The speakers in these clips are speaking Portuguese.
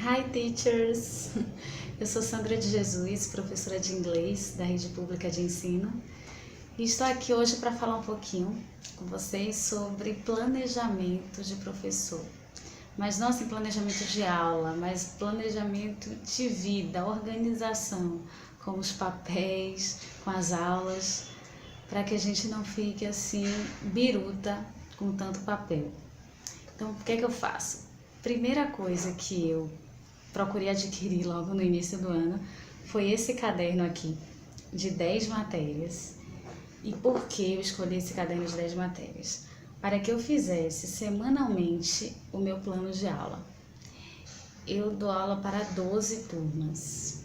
Hi teachers! Eu sou Sandra de Jesus, professora de inglês da Rede Pública de Ensino, e estou aqui hoje para falar um pouquinho com vocês sobre planejamento de professor. Mas não assim planejamento de aula, mas planejamento de vida, organização com os papéis, com as aulas, para que a gente não fique assim biruta com tanto papel. Então, o que é que eu faço? Primeira coisa que eu procurei adquirir logo no início do ano foi esse caderno aqui, de 10 matérias. E por que eu escolhi esse caderno de 10 matérias? Para que eu fizesse semanalmente o meu plano de aula. Eu dou aula para 12 turmas,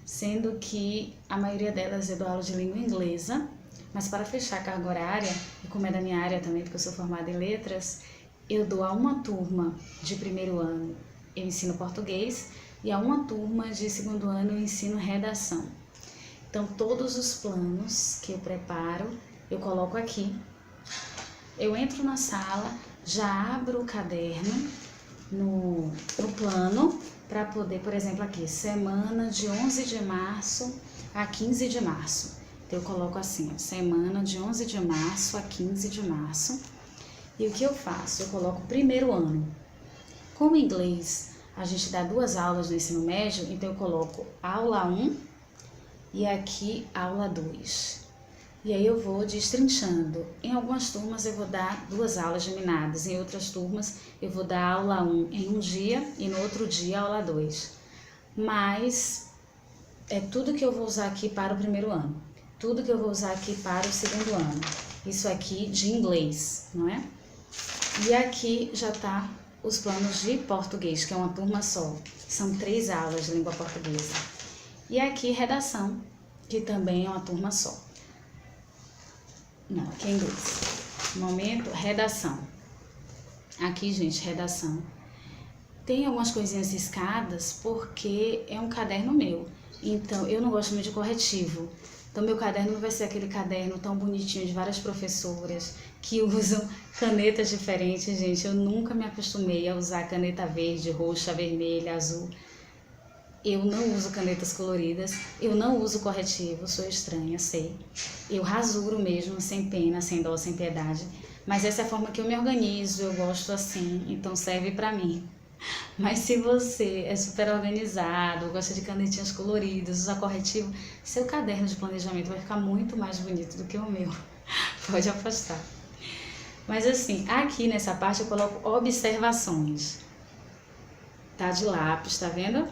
sendo que a maioria delas eu dou aula de língua inglesa, mas para fechar a carga horária, e como é da minha área também, porque eu sou formada em letras, eu dou a uma turma de primeiro ano, eu ensino português, e a uma turma de segundo ano eu ensino redação. Então, todos os planos que eu preparo, eu coloco aqui. Eu entro na sala, já abro o caderno no plano, para poder, por exemplo, aqui, semana de 11 de março a 15 de março. Então, eu coloco assim, ó, semana de 11 de março a 15 de março. E o que eu faço? Eu coloco primeiro ano. Como em inglês a gente dá 2 aulas no ensino médio, então eu coloco aula 1 e aqui aula 2. E aí eu vou destrinchando. Em algumas turmas eu vou dar 2 aulas geminadas, em outras turmas eu vou dar aula 1 em um dia e no outro dia aula 2. Mas é tudo que eu vou usar aqui para o primeiro ano, tudo que eu vou usar aqui para o segundo ano. Isso aqui de inglês, não é? E aqui já tá os planos de português, que é uma turma só. São 3 aulas de língua portuguesa. E aqui redação, que também é uma turma só. Não, aqui é inglês. Momento, redação. Aqui, gente, redação. Tem algumas coisinhas riscadas porque é um caderno meu. Então, eu não gosto muito de corretivo. Então, meu caderno não vai ser aquele caderno tão bonitinho de várias professoras que usam canetas diferentes, gente. Eu nunca me acostumei a usar caneta verde, roxa, vermelha, azul. Eu não uso canetas coloridas, eu não uso corretivo, sou estranha, sei. Eu rasuro mesmo, sem pena, sem dó, sem piedade. Mas essa é a forma que eu me organizo, eu gosto assim, então serve pra mim. Mas se você é super organizado, gosta de canetinhas coloridas, usa corretivo, seu caderno de planejamento vai ficar muito mais bonito do que o meu. Pode apostar. Mas assim, aqui nessa parte eu coloco observações. Tá de lápis, tá vendo?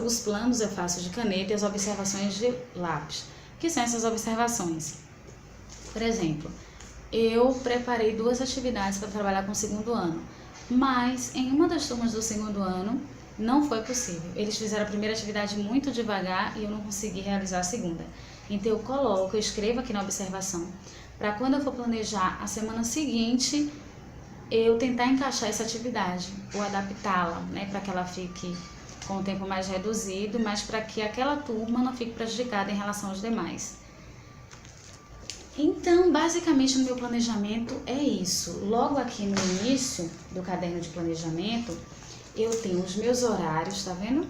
Os planos eu faço de caneta e as observações de lápis. O que são essas observações? Por exemplo, eu preparei 2 atividades para trabalhar com o segundo ano. Mas em uma das turmas do segundo ano não foi possível. Eles fizeram a primeira atividade muito devagar e eu não consegui realizar a segunda. Então eu escrevo aqui na observação, para quando eu for planejar a semana seguinte, eu tentar encaixar essa atividade ou adaptá-la, né, para que ela fique com o tempo mais reduzido, mas para que aquela turma não fique prejudicada em relação aos demais. Então, basicamente, no meu planejamento é isso. Logo aqui no início do caderno de planejamento, eu tenho os meus horários, tá vendo?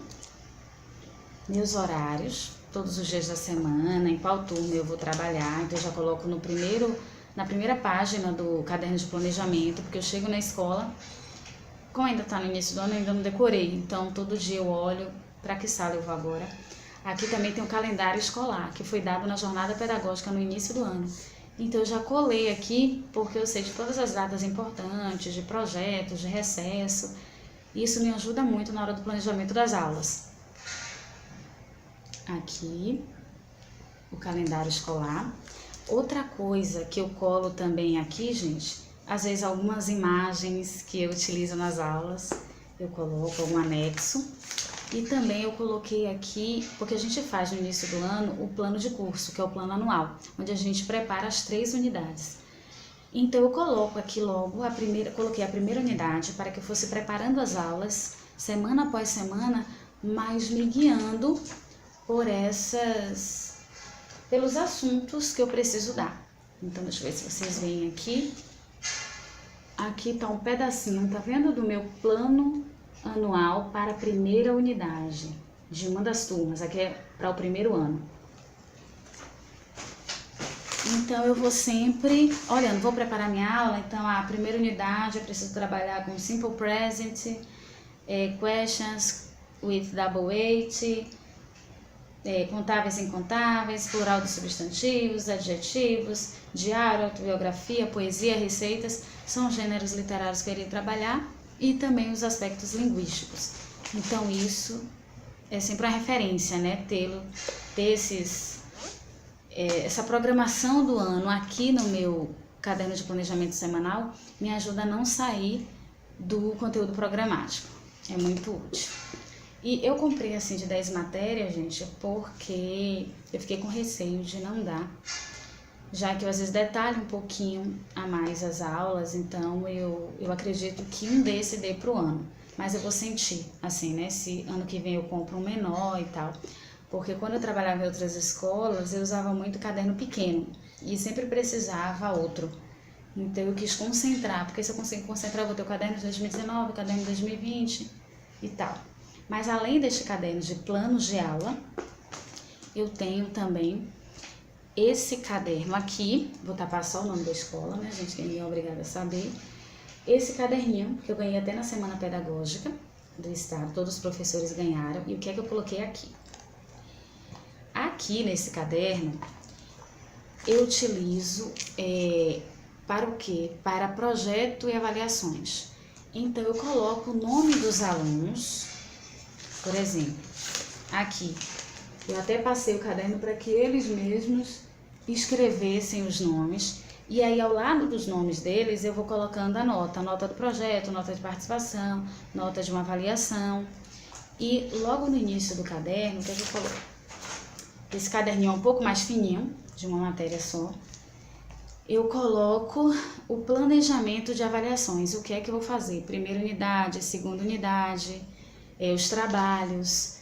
Meus horários, todos os dias da semana, em qual turma eu vou trabalhar. Então, eu já coloco na primeira página do caderno de planejamento, porque eu chego na escola, como ainda está no início do ano, eu ainda não decorei. Então, todo dia eu olho para que sala eu vou agora. Aqui também tem o calendário escolar, que foi dado na jornada pedagógica no início do ano. Então, eu já colei aqui, porque eu sei de todas as datas importantes, de projetos, de recesso. Isso me ajuda muito na hora do planejamento das aulas. Aqui, o calendário escolar. Outra coisa que eu colo também aqui, gente, às vezes algumas imagens que eu utilizo nas aulas, eu coloco algum anexo. E também eu coloquei aqui, porque a gente faz no início do ano o plano de curso, que é o plano anual, onde a gente prepara as 3 unidades. Então eu coloco aqui logo coloquei a primeira unidade para que eu fosse preparando as aulas, semana após semana, mas me guiando pelos assuntos que eu preciso dar. Então deixa eu ver se vocês veem aqui. Aqui tá um pedacinho, tá vendo, do meu plano anual para a primeira unidade de uma das turmas, aqui é para o primeiro ano. Então eu vou sempre olhando, vou preparar minha aula, então a primeira unidade eu preciso trabalhar com Simple Present, Questions with Double Weight, contáveis e incontáveis, plural dos substantivos, adjetivos, diário, autobiografia, poesia, receitas, são gêneros literários que eu irei trabalhar, e também os aspectos linguísticos. Então isso é sempre uma referência, né? Ter essa programação do ano aqui no meu caderno de planejamento semanal me ajuda a não sair do conteúdo programático. É muito útil. E eu comprei assim de 10 matérias, gente, porque eu fiquei com receio de não dar, já que eu às vezes detalho um pouquinho a mais as aulas, então eu acredito que um desse dê para o ano. Mas eu vou sentir, assim, né, se ano que vem eu compro um menor e tal. Porque quando eu trabalhava em outras escolas, eu usava muito caderno pequeno e sempre precisava outro. Então eu quis concentrar, porque se eu consigo concentrar, eu vou ter o caderno de 2019, o caderno de 2020 e tal. Mas além deste caderno de planos de aula, eu tenho também esse caderno aqui, vou tapar só o nome da escola, né, gente, que ninguém é obrigado a saber. Esse caderninho, que eu ganhei até na Semana Pedagógica do Estado, todos os professores ganharam. E o que é que eu coloquei aqui? Aqui nesse caderno, eu utilizo para o quê? Para projeto e avaliações. Então, eu coloco o nome dos alunos, por exemplo, aqui. Eu até passei o caderno para que eles mesmos escrevessem os nomes. E aí, ao lado dos nomes deles, eu vou colocando a nota do projeto, nota de participação, nota de uma avaliação. E logo no início do caderno, que eu coloco, esse caderninho é um pouco mais fininho, de uma matéria só, eu coloco o planejamento de avaliações. O que é que eu vou fazer? Primeira unidade, segunda unidade, os trabalhos.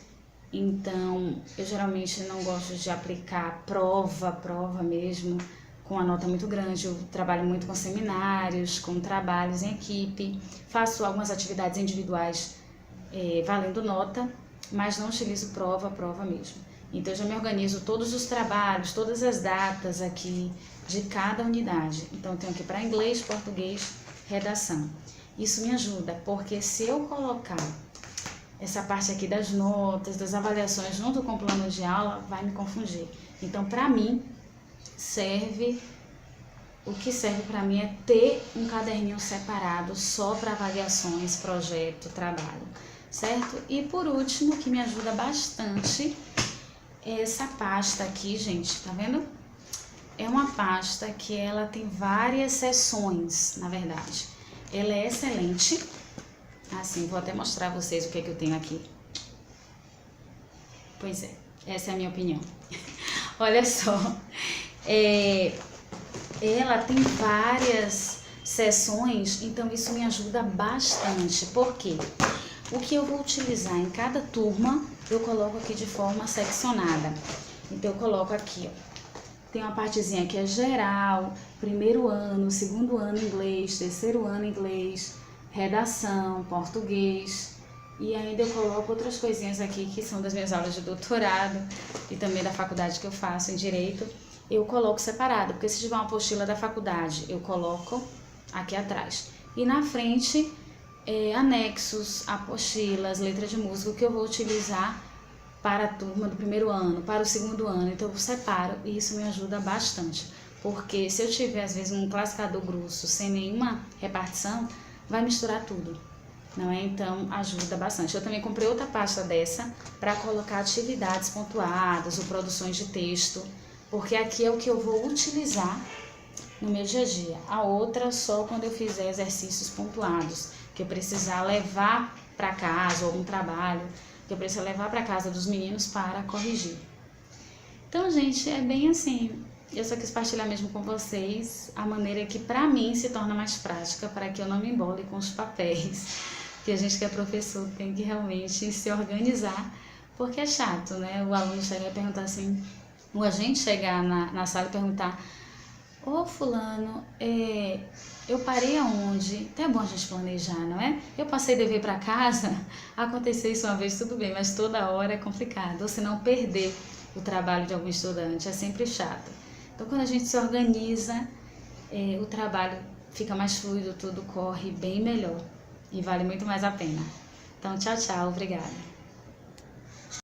Então, eu geralmente não gosto de aplicar prova mesmo, com a nota muito grande. Eu trabalho muito com seminários, com trabalhos em equipe, faço algumas atividades individuais valendo nota, mas não utilizo prova mesmo. Então, eu já me organizo todos os trabalhos, todas as datas aqui de cada unidade. Então, eu tenho aqui para inglês, português, redação. Isso me ajuda, porque se eu colocar essa parte aqui das notas, das avaliações junto com o plano de aula, vai me confundir. Então, para mim, o que serve para mim é ter um caderninho separado só para avaliações, projeto, trabalho, certo? E por último, que me ajuda bastante, é essa pasta aqui, gente, tá vendo? É uma pasta que ela tem várias seções, na verdade. Ela é excelente. Assim, vou até mostrar a vocês o que é que eu tenho aqui. Pois é, essa é a minha opinião. Olha só, ela tem várias seções, então isso me ajuda bastante. Por quê? O que eu vou utilizar em cada turma, eu coloco aqui de forma seccionada. Então, eu coloco aqui, ó. Tem uma partezinha que é geral, primeiro ano, segundo ano inglês, terceiro ano inglês, redação, português. E ainda eu coloco outras coisinhas aqui que são das minhas aulas de doutorado e também da faculdade que eu faço em Direito. Eu coloco separado, porque se tiver uma apostila da faculdade, eu coloco aqui atrás. E na frente, anexos, apostilas, letra de música, que eu vou utilizar para a turma do primeiro ano, para o segundo ano. Então eu separo e isso me ajuda bastante. Porque se eu tiver, às vezes, um classificador grosso sem nenhuma repartição, vai misturar tudo, não é? Então ajuda bastante. Eu também comprei outra pasta dessa para colocar atividades pontuadas ou produções de texto, porque aqui é o que eu vou utilizar no meu dia a dia. A outra só quando eu fizer exercícios pontuados, que eu precisar levar para casa, ou algum trabalho que eu preciso levar para casa dos meninos para corrigir. Então, gente, é bem assim. Eu só quis partilhar mesmo com vocês a maneira que para mim se torna mais prática, para que eu não me embole com os papéis, que a gente que é professor tem que realmente se organizar, porque é chato, né? O aluno chegar e perguntar assim, ou a gente chegar na sala e perguntar: Ô fulano, eu parei aonde? Então é bom a gente planejar, não é? Eu passei dever para casa, aconteceu isso uma vez, tudo bem, mas toda hora é complicado. Ou se não perder o trabalho de algum estudante, é sempre chato. Então quando a gente se organiza, o trabalho fica mais fluido, tudo corre bem melhor e vale muito mais a pena. Então tchau, tchau, obrigada.